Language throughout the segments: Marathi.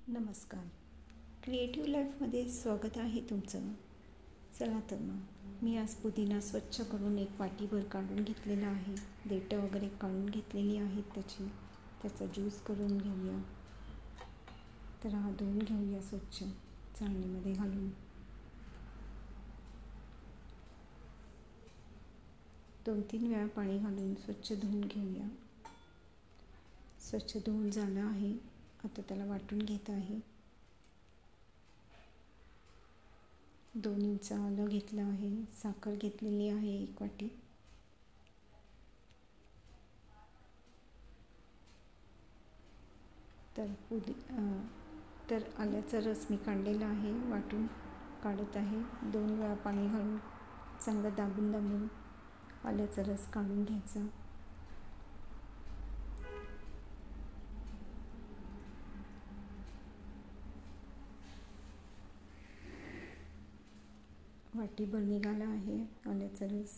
नमस्कार. क्रिएटिव्ह लाईफमध्ये स्वागत आहे तुमचं. चला तर मग मी आज पुदिना स्वच्छ करून एक वाटीभर काढून घेतलेला आहे. देठं वगैरे काढून घेतलेली आहेत त्याचा ज्यूस करून घेऊया. तर हा धुवून घेऊया स्वच्छ चाळणीमध्ये घालून. 2-3 वेळा पाणी घालून स्वच्छ धुवून घेऊया. स्वच्छ धुवून झालं आहे. आता त्याला वाटून घेत आहे. 2 इंच आलं घेतलं आहे. साखर घेतलेली आहे 1 वाटी. तर आल्याचा रस मी काढलेला आहे, वाटून काढत आहे. 2 वेळा पाणी घालून चांगलं दाबून आल्याचा रस काढून घ्यायचा. वाटीभर निघाला आहे आल्याचा रस.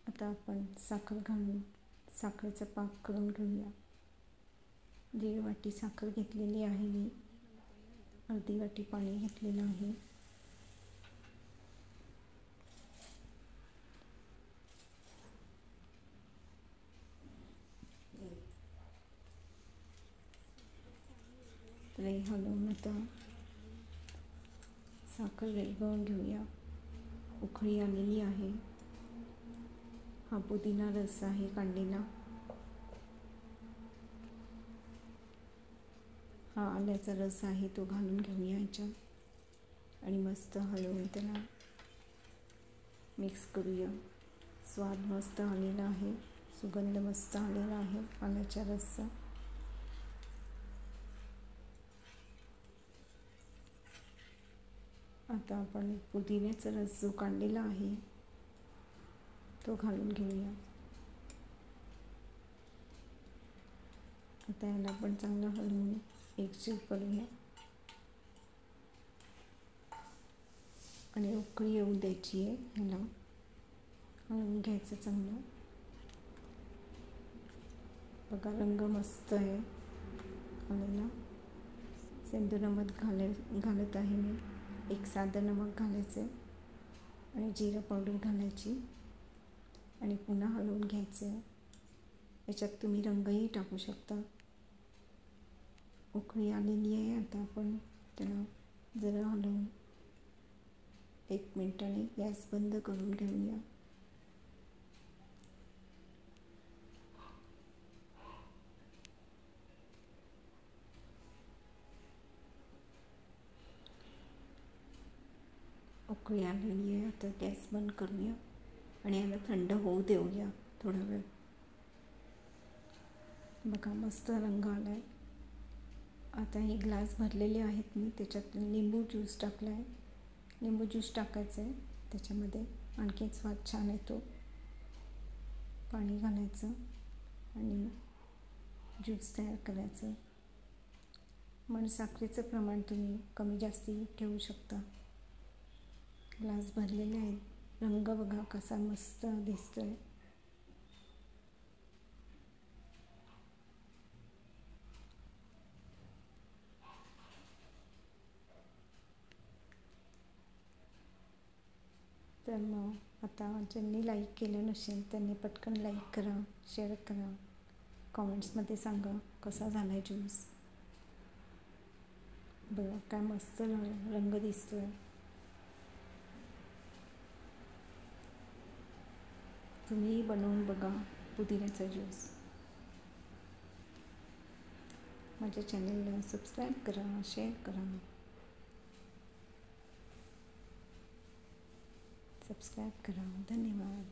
आता आपण साखर घालून साखरेचा पाक करून घेऊया. 1.5 वाटी साखर घेतलेली आहे मी. अर्धी वाटी पाणी घेतलेलं आहे. तर हे हलवून आता साखर विरघळून घेऊया. उकळी आलेली आहे. हा पुदिना रस आहे काढलेला. हा आल्याचा रस आहे तो घालून घेऊया ह्याच्यात आणि मस्त हलवून त्याला मिक्स करूया. स्वाद मस्त आलेला आहे. सुगंध मस्त आलेला आहे आल्याच्या रसचा. आता आपण पुदिन्याचा रस जो काढलेला आहे तो घालून घेऊया. आता याला आपण चांगलं हलवून एकजीव करूया आणि उकळी येऊ द्यायची आहे. ह्याला हलवून घ्यायचं चांगलं. बघा रंग मस्त आहे आलेला. सेंधू नमक घालत आहे मी. 1 साधं नमक घालायचं आणि जिरं पावडर घालायची आणि पुन्हा हलवून घ्यायचं आहे. याच्यात तुम्ही रंगही टाकू शकता. उकळी आलेली आहे. आता आपण त्याला जरा हलवून 1 मिनिटाने गॅस बंद करून घेऊया. उकळी आलेली आहे. आता गॅस बंद करूया आणि याला थंड होऊ देऊया थोडा वेळ. बघा मस्त रंग आला आहे. आता हे ग्लास भरलेले आहेत मी. त्याच्यात लिंबू ज्यूस टाकला आहे. लिंबू ज्यूस टाकायचं आहे त्याच्यामध्ये. आणखी स्वाद छान येतो. पाणी घालायचं आणि ज्यूस तयार करायचं. मग साखरेचं प्रमाण तुम्ही कमी जास्ती ठेवू शकता. ग्लास भरलेले आहेत. रंग बघा कसा मस्त दिसतोय. तर मग आता ज्यांनी लाईक केलं नसेल त्यांनी पटकन लाईक करा, शेअर करा, कॉमेंट्समध्ये सांगा कसा झाला आहे ज्यूस. बघा काय मस्त रंग दिसतोय. तुम्ही बनवून बघा पुदिन्याचा ज्यूस. माझ्या चॅनलला सबस्क्राईब करा, शेअर करा. सबस्क्राईब करा. धन्यवाद.